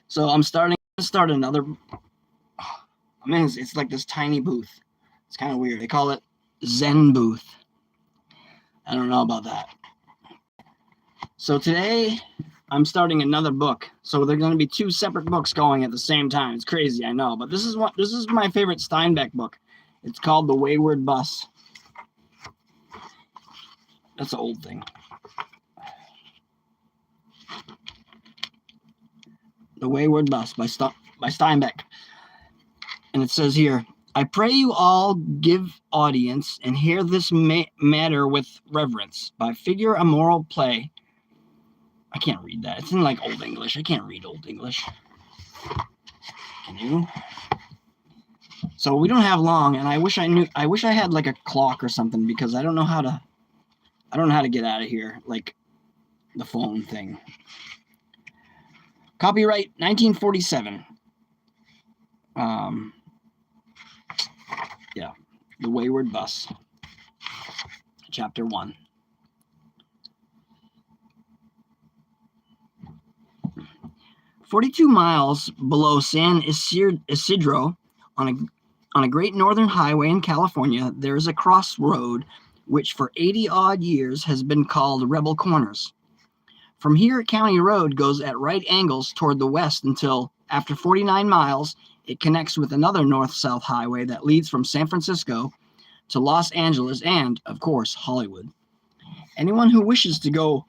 So I'm starting to start another. I mean, it's like this tiny booth. It's kind of weird. They call it Zen booth. I don't know about that. So today I'm starting another book. So there're going to be two separate books going at the same time. It's crazy, I know, but this is my favorite Steinbeck book. It's called The Wayward Bus. That's an old thing. The Wayward Bus by Steinbeck. And it says here, I pray you all give audience and hear this matter with reverence. By figure a moral play. I can't read that. It's in like Old English. I can't read Old English. Can you? So we don't have long, and I wish I had like a clock or something, because I don't know how to get out of here, like the phone thing. Copyright 1947. Yeah, The Wayward Bus. Chapter 1. "42 miles below San Isidro, on a great northern highway in California, there is a crossroad which for 80-odd years has been called Rebel Corners. From here, County Road goes at right angles toward the west until, after 49 miles, it connects with another north-south highway that leads from San Francisco to Los Angeles and, of course, Hollywood. Anyone who wishes to go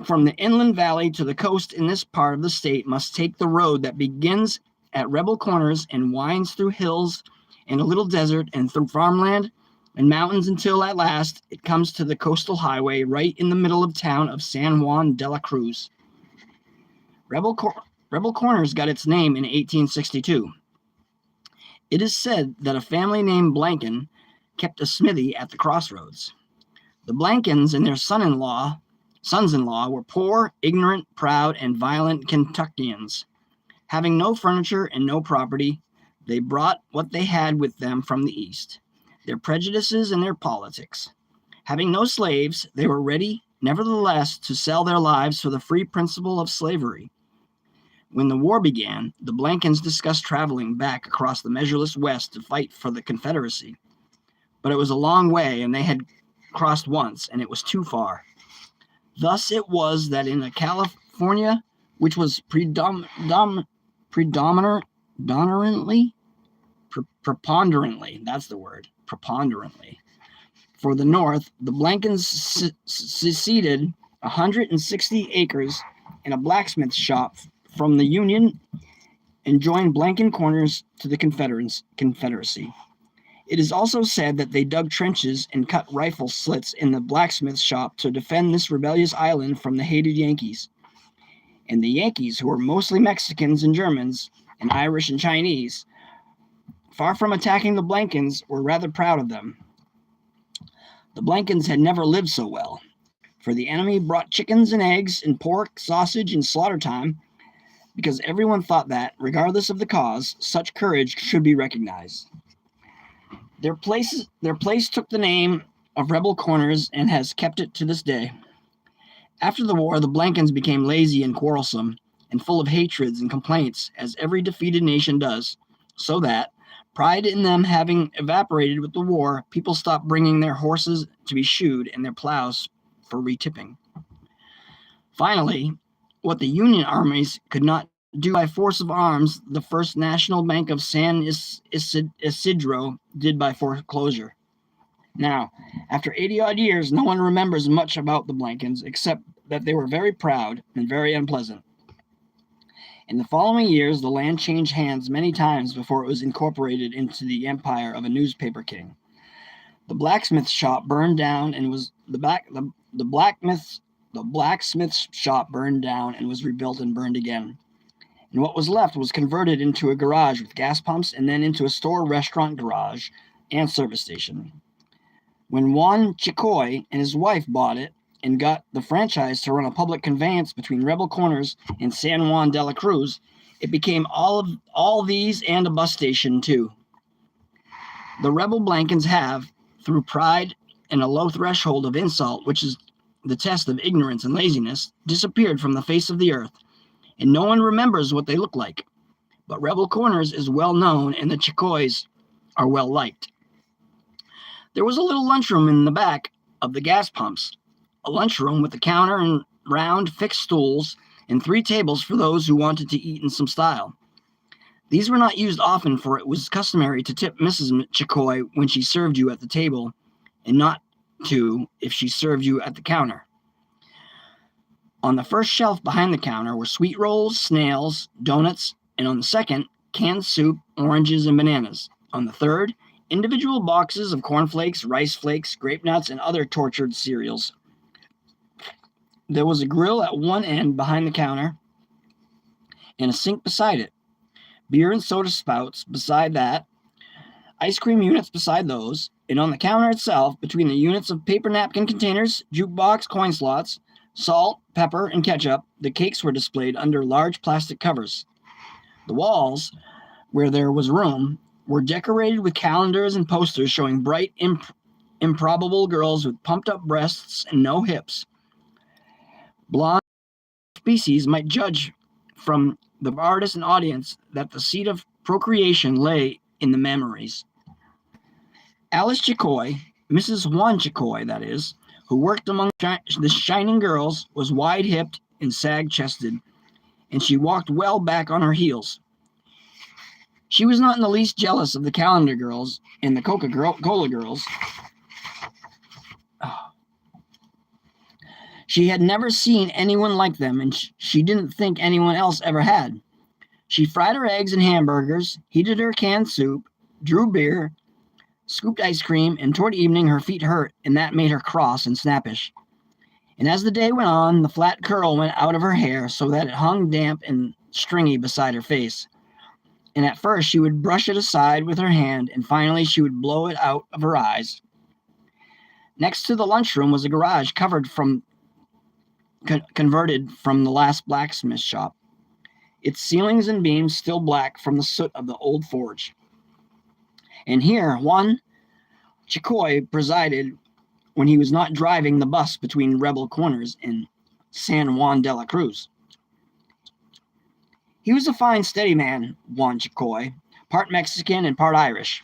from the inland valley to the coast in this part of the state must take the road that begins at Rebel Corners and winds through hills and a little desert and through farmland and mountains until at last it comes to the coastal highway right in the middle of town of San Juan de la Cruz. Rebel Corners got its name in 1862. It is said that a family named Blanken kept a smithy at the crossroads. The Blankens and their sons-in-law were poor, ignorant, proud, and violent Kentuckians. Having no furniture and no property, they brought what they had with them from the East, their prejudices and their politics. Having no slaves, they were ready, nevertheless, to sell their lives for the free principle of slavery. When the war began, the Blankens discussed traveling back across the measureless West to fight for the Confederacy. But it was a long way, and they had crossed once, and it was too far. Thus it was that in a California which was preponderantly, that's the word, preponderantly, for the North, the Blankens seceded 160 acres and a blacksmith shop from the Union and joined Blanken Corners to the Confederacy. It is also said that they dug trenches and cut rifle slits in the blacksmith shop to defend this rebellious island from the hated Yankees. And the Yankees, who were mostly Mexicans and Germans, and Irish and Chinese, far from attacking the Blankens, were rather proud of them. The Blankens had never lived so well, for the enemy brought chickens and eggs and pork, sausage, and slaughter time, because everyone thought that, regardless of the cause, such courage should be recognized. Their place took the name of Rebel Corners and has kept it to this day. After the war, the Blankens became lazy and quarrelsome and full of hatreds and complaints, as every defeated nation does, so that, pride in them having evaporated with the war, people stopped bringing their horses to be shoed and their plows for retipping. Finally, what the Union armies could not do by force of arms, the First National Bank of San Isidro did by foreclosure. Now, after 80-odd years, no one remembers much about the Blankens, except that they were very proud and very unpleasant. In the following years, the land changed hands many times before it was incorporated into the empire of a newspaper king. The blacksmith shop burned down and was the blacksmith shop burned down and was rebuilt and burned again. And what was left was converted into a garage with gas pumps and then into a store, restaurant, garage, and service station. When Juan Chicoy and his wife bought it and got the franchise to run a public conveyance between Rebel Corners and San Juan de la Cruz, it became all these and a bus station too. The Rebel Blankens have, through pride and a low threshold of insult, which is the test of ignorance and laziness, disappeared from the face of the earth, and no one remembers what they look like. But Rebel Corners is well known, and the Chicoys are well liked. There was a little lunchroom in the back of the gas pumps, a lunchroom with a counter and round fixed stools and 3 tables for those who wanted to eat in some style. These were not used often, for it was customary to tip Mrs. Chicoy when she served you at the table, and not to if she served you at the counter. On the first shelf behind the counter were sweet rolls, snails, donuts, and on the second, canned soup, oranges, and bananas. On the third, individual boxes of cornflakes, rice flakes, grape nuts, and other tortured cereals. There was a grill at one end behind the counter and a sink beside it. Beer and soda spouts beside that, ice cream units beside those, and on the counter itself, between the units of paper napkin containers, jukebox, coin slots, salt, pepper, and ketchup, the cakes were displayed under large plastic covers. The walls, where there was room, were decorated with calendars and posters showing bright, improbable girls with pumped-up breasts and no hips. Blonde species might judge from the artist and audience that the seed of procreation lay in the memories. Alice Chicoy, Mrs. Juan Chicoy, that is, who worked among the shining girls, was wide-hipped and sag-chested, and she walked well back on her heels. She was not in the least jealous of the calendar girls and the Coca-Cola girls. She had never seen anyone like them, and she didn't think anyone else ever had. She fried her eggs and hamburgers, heated her canned soup, drew beer, scooped ice cream, and toward evening her feet hurt, and that made her cross and snappish. And as the day went on, the flat curl went out of her hair so that it hung damp and stringy beside her face. And at first she would brush it aside with her hand, and finally she would blow it out of her eyes. Next to the lunchroom was a garage converted from the last blacksmith shop, its ceilings and beams still black from the soot of the old forge. And here Juan Chicoy presided when he was not driving the bus between Rebel Corners and San Juan de la Cruz. He was a fine, steady man, Juan Chicoy, part Mexican and part Irish,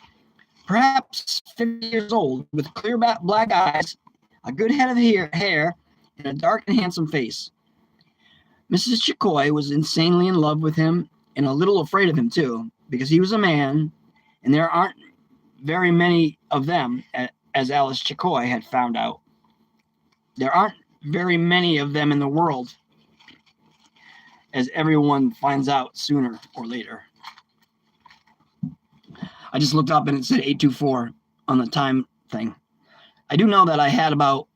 perhaps 50 years old, with clear black eyes, a good head of hair, and a dark and handsome face. Mrs. Chicoy was insanely in love with him and a little afraid of him too, because he was a man, and there aren't very many of them, as Alice Chicoy had found out. There aren't very many of them in the world, as everyone finds out sooner or later. I just looked up and it said 8:24 on the time thing. I do know that I had about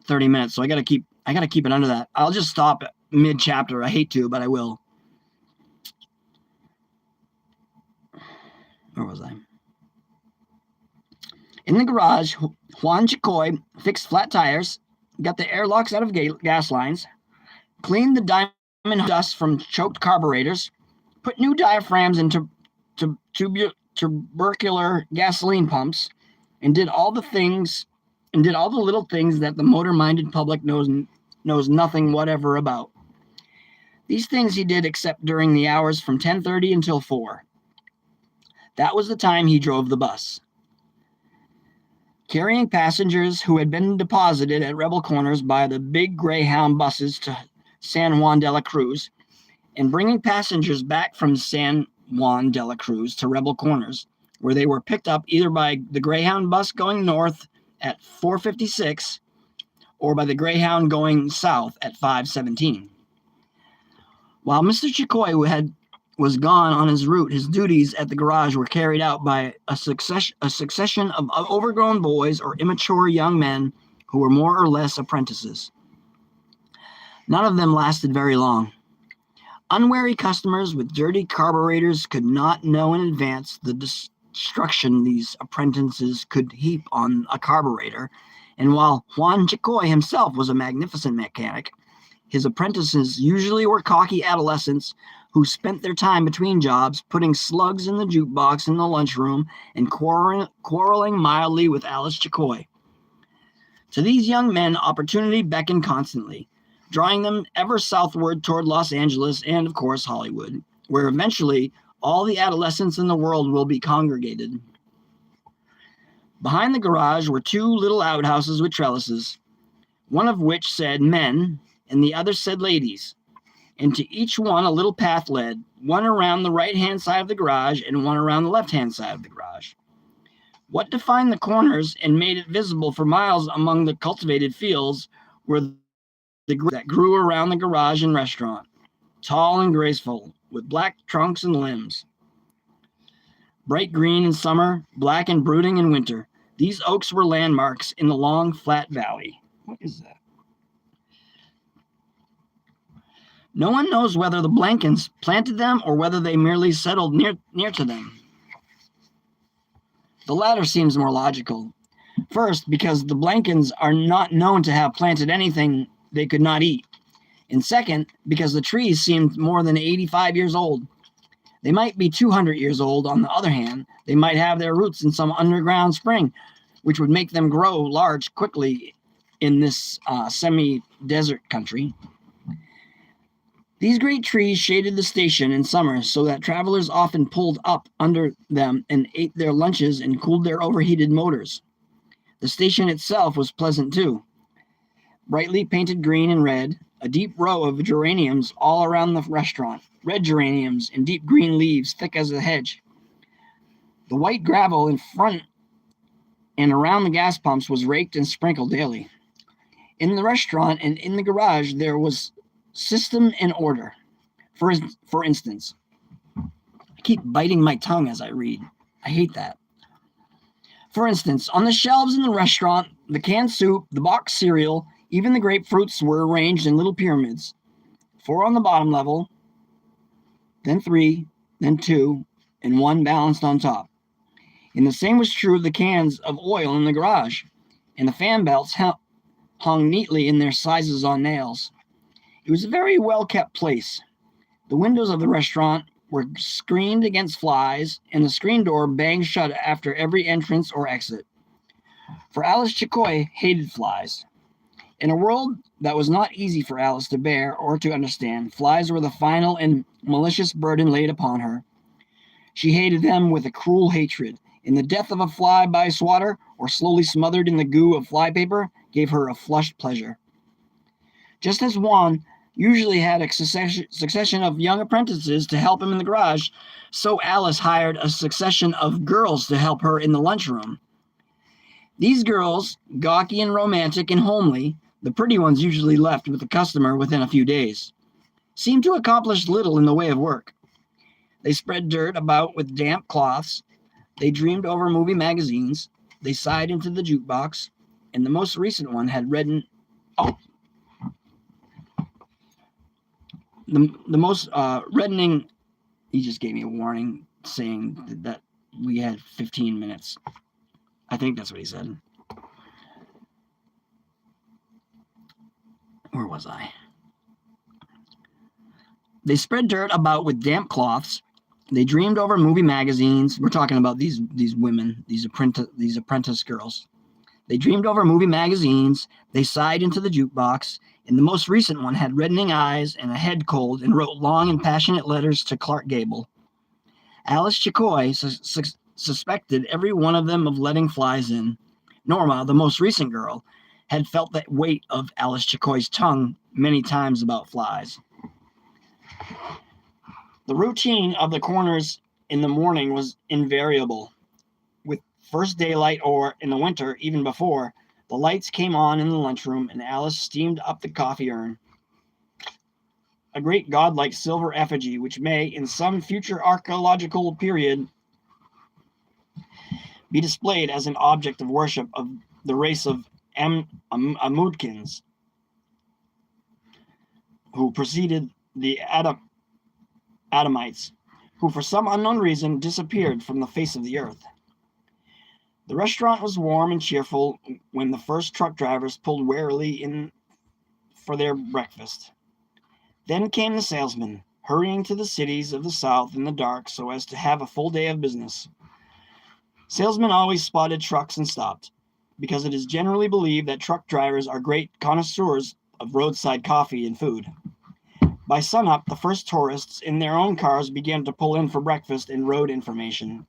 30 minutes, so I gotta keep it under that. I'll just stop mid-chapter. I hate to, but I will. Where was I? In the garage, Juan Chicoy fixed flat tires, got the airlocks out of gas lines, cleaned the diamond dust from choked carburetors, put new diaphragms into tubercular gasoline pumps, and did all the little things that the motor-minded public knows nothing whatever about. These things he did except during the hours from 10:30 until 4. That was the time he drove the bus, carrying passengers who had been deposited at Rebel Corners by the big Greyhound buses to San Juan de la Cruz, and bringing passengers back from San Juan de la Cruz to Rebel Corners, where they were picked up either by the Greyhound bus going north at 4:56 or by the Greyhound going south at 5:17. While Mr. Chicoy was gone on his route, his duties at the garage were carried out by a succession of overgrown boys or immature young men who were more or less apprentices. None of them lasted very long. Unwary customers with dirty carburetors could not know in advance the destruction these apprentices could heap on a carburetor, and while Juan Chicoy himself was a magnificent mechanic, his apprentices usually were cocky adolescents who spent their time between jobs putting slugs in the jukebox in the lunchroom and quarreling mildly with Alice Chicoy. To these young men, opportunity beckoned constantly. drawing them ever southward toward Los Angeles and, of course, Hollywood, where eventually all the adolescents in the world will be congregated. Behind the garage were two little outhouses with trellises, one of which said men and the other said ladies, and to each one a little path led, one around the right-hand side of the garage and one around the left-hand side of the garage. What defined the corners and made it visible for miles among the cultivated fields were the grass that grew around the garage and restaurant, tall and graceful, with black trunks and limbs. Bright green in summer, black and brooding in winter, these oaks were landmarks in the long, flat valley. What is that? No one knows whether the Blankens planted them or whether they merely settled near to them. The latter seems more logical. First, because the Blankens are not known to have planted anything they could not eat. And second, because the trees seemed more than 85 years old. They might be 200 years old. On the other hand, they might have their roots in some underground spring, which would make them grow large quickly in this semi-desert country. These great trees shaded the station in summer so that travelers often pulled up under them and ate their lunches and cooled their overheated motors. The station itself was pleasant too. Brightly painted green and red, a deep row of geraniums all around the restaurant, red geraniums and deep green leaves thick as a hedge. The white gravel in front and around the gas pumps was raked and sprinkled daily. In the restaurant and in the garage there was system and order. For instance, I keep biting my tongue as I read. I hate that. For instance, on the shelves in the restaurant, the canned soup, the boxed cereal, even the grapefruits were arranged in little pyramids. 4 on the bottom level, then 3, then 2, and 1 balanced on top. And the same was true of the cans of oil in the garage, and the fan belts hung neatly in their sizes on nails. It was a very well-kept place. The windows of the restaurant were screened against flies, and the screen door banged shut after every entrance or exit. For Alice Chicoy hated flies. In a world that was not easy for Alice to bear or to understand, flies were the final and malicious burden laid upon her. She hated them with a cruel hatred, and the death of a fly by swatter or slowly smothered in the goo of flypaper gave her a flushed pleasure. Just as Juan usually had a succession of young apprentices to help him in the garage, so Alice hired a succession of girls to help her in the lunchroom. These girls, gawky and romantic and homely, the pretty ones usually left with the customer within a few days, seemed to accomplish little in the way of work. They spread dirt about with damp cloths, they dreamed over movie magazines, they sighed into the jukebox, and the most recent one had reddened... The most reddening, he just gave me a warning saying that we had 15 minutes. I think that's what he said. Where was I? They spread dirt about with damp cloths. They dreamed over movie magazines. We're talking about these women, these apprentice girls. They dreamed over movie magazines. They sighed into the jukebox. And the most recent one had reddening eyes and a head cold and wrote long and passionate letters to Clark Gable. Alice Chicoy suspected every one of them of letting flies in. Norma, the most recent girl, had felt that weight of Alice Chicoy's tongue many times about flies. The routine of the corners in the morning was invariable. With first daylight or, in the winter, even before, the lights came on in the lunchroom, and Alice steamed up the coffee urn. A great godlike silver effigy, which may, in some future archaeological period, be displayed as an object of worship of the race of Amudkins, who preceded the Adamites, who for some unknown reason disappeared from the face of the earth. The restaurant was warm and cheerful when the first truck drivers pulled warily in for their breakfast. Then came the salesmen, hurrying to the cities of the South in the dark so as to have a full day of business. Salesmen always spotted trucks and stopped, because it is generally believed that truck drivers are great connoisseurs of roadside coffee and food. By sunup, the first tourists in their own cars began to pull in for breakfast and road information.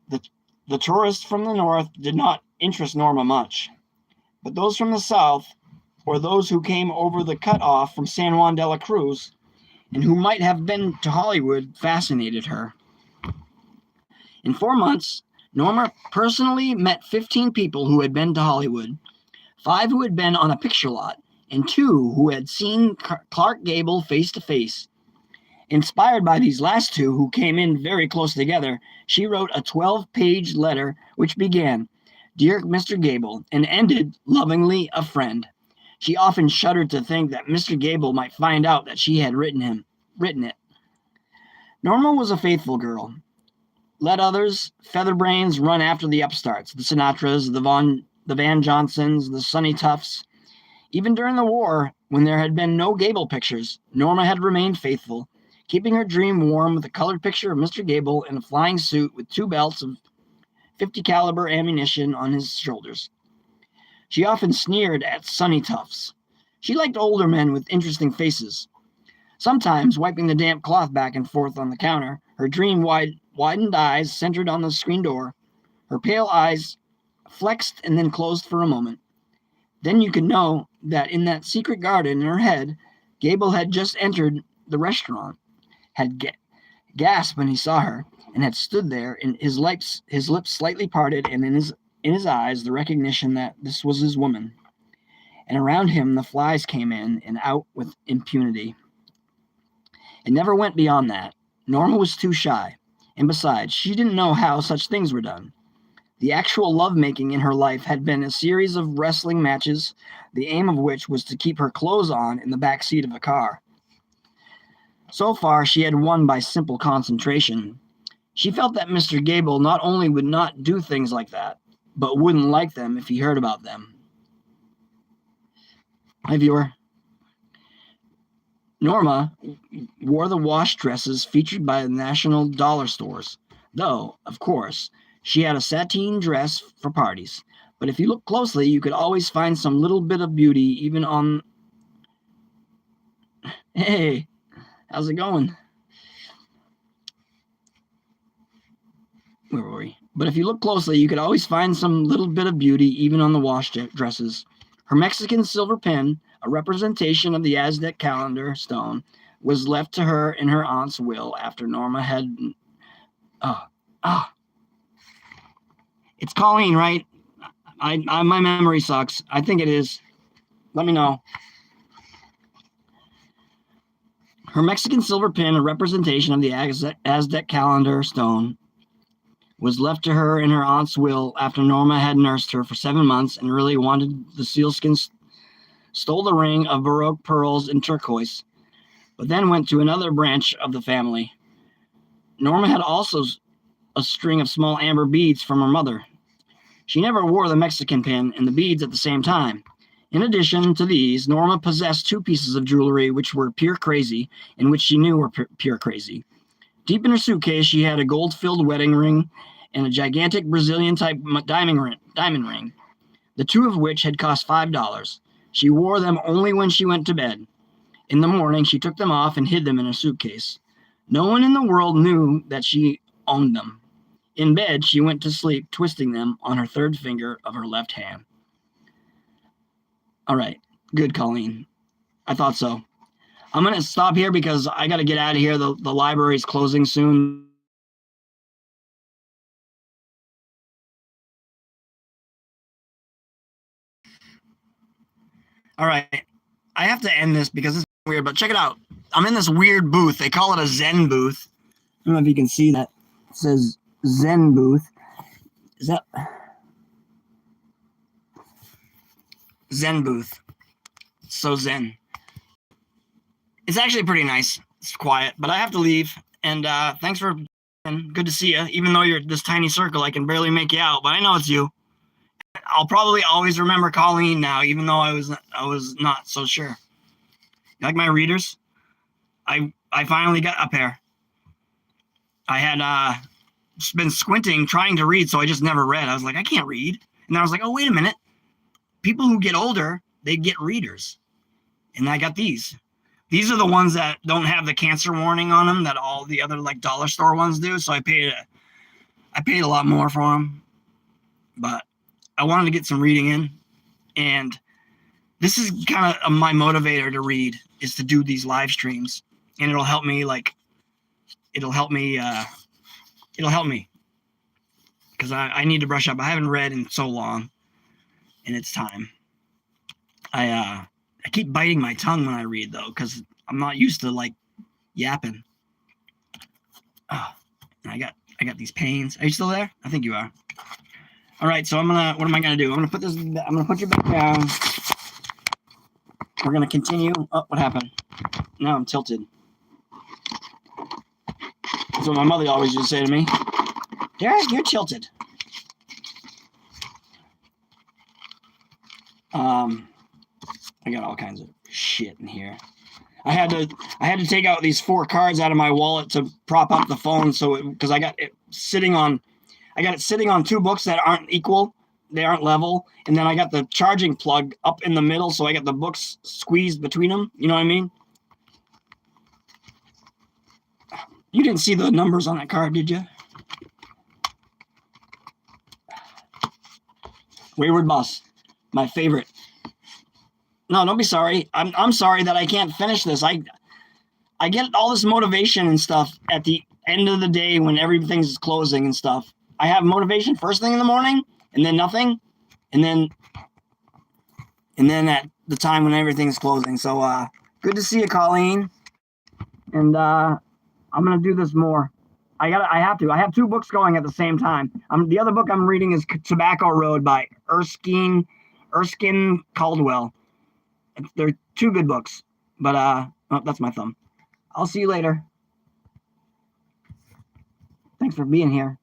The tourists from the north did not interest Norma much, but those from the south, or those who came over the cutoff from San Juan de la Cruz, and who might have been to Hollywood, fascinated her. In 4 months, Norma personally met 15 people who had been to Hollywood, 5 who had been on a picture lot, and 2 who had seen Clark Gable face to face. Inspired by these last 2, who came in very close together, she wrote a 12-page letter which began, "Dear Mr. Gable," and ended, "Lovingly, a friend." She often shuddered to think that Mr. Gable might find out that she had written it. Norma was a faithful girl. Let others, featherbrains, run after the upstarts, the Sinatras, the Van Johnsons, the Sonny Tuffs. Even during the war, when there had been no Gable pictures, Norma had remained faithful, keeping her dream warm with a colored picture of Mr. Gable in a flying suit with 2 belts of .50 caliber ammunition on his shoulders. She often sneered at Sonny Tuffs. She liked older men with interesting faces. Sometimes, wiping the damp cloth back and forth on the counter, her widened eyes centered on the screen door, her pale eyes flexed and then closed for a moment. Then you could know that in that secret garden in her head, Gable had just entered the restaurant, had gasped when he saw her, and had stood there, and his lips slightly parted, and in his eyes the recognition that this was his woman. And around him the flies came in and out with impunity. It never went beyond that. Norma was too shy, and besides, she didn't know how such things were done. The actual lovemaking in her life had been a series of wrestling matches, the aim of which was to keep her clothes on in the back seat of a car. So far, she had won by simple concentration. She felt that Mr. Gable not only would not do things like that, but wouldn't like them if he heard about them. Hi, viewer. Norma wore the wash dresses featured by the national dollar stores, though, of course, she had a sateen dress for parties. But if you look closely, you could always find some little bit of beauty even on... Hey, how's it going? Where were we? But if you look closely, you could always find some little bit of beauty even on the wash dresses. Her Mexican silver pin, a representation of the Aztec calendar stone, was left to her in her aunt's will after Norma had... It's Colleen, right? My memory sucks. I think it is. Let me know. Her Mexican silver pin, a representation of the Aztec calendar stone, was left to her in her aunt's will after Norma had nursed her for 7 months and really wanted the sealskin, stole the ring of Baroque pearls and turquoise, but then went to another branch of the family. Norma had also a string of small amber beads from her mother. She never wore the Mexican pin and the beads at the same time. In addition to these, Norma possessed 2 pieces of jewelry which were pure crazy and which she knew were pure crazy. Deep in her suitcase, she had a gold-filled wedding ring and a gigantic Brazilian-type diamond ring, the 2 of which had cost $5. She wore them only when she went to bed. In the morning, she took them off and hid them in her suitcase. No one in the world knew that she owned them. In bed, she went to sleep, twisting them on her 3rd finger of her left hand. All right. Good, Colleen. I thought so. I'm going to stop here because I got to get out of here. The library's closing soon. All right. I have to end this because it's weird, but check it out. I'm in this weird booth. They call it a Zen booth. I don't know if you can see that. It says Zen booth. Is that Zen booth? So Zen. It's actually pretty nice. It's quiet, but I have to leave. And thanks for... Good to see you. Even though you're this tiny circle, I can barely make you out, but I know it's you. I'll probably always remember Colleen now, even though I was not so sure. You like my readers? I finally got a pair. I had been squinting, trying to read, so I just never read. I was like, I can't read. And then I was like, oh, wait a minute. People who get older, they get readers. And I got these. These are the ones that don't have the cancer warning on them that all the other like dollar store ones do. So I paid a lot more for them, but I wanted to get some reading in, and this is kind of my motivator to read, is to do these live streams, and it'll help me because I need to brush up. I haven't read in so long, and it's time. I keep biting my tongue when I read though, because I'm not used to like yapping. Oh, and I got these pains. Are you still there? I think you are. All right, so what am I gonna do? I'm gonna put you back down. We're gonna continue. Oh, what happened? Now I'm tilted. That's what my mother always used to say to me. Derek, you're tilted. I got all kinds of shit in here. I had to take out these 4 cards out of my wallet to prop up the phone, so because I got it sitting on 2 books that aren't equal, they aren't level, and then I got the charging plug up in the middle, so I got the books squeezed between them. You know what I mean? You didn't see the numbers on that card, did you? Wayward Bus, my favorite. No, don't be sorry. I'm sorry that I can't finish this. I get all this motivation and stuff at the end of the day when everything's closing and stuff. I have motivation first thing in the morning, and then nothing, and then at the time when everything's closing. So good to see you, Colleen. And I'm gonna do this more. I have to. I have 2 books going at the same time. The other book I'm reading is Tobacco Road by Erskine Caldwell. They're 2 good books, but oh, that's my thumb. I'll see you later. Thanks for being here.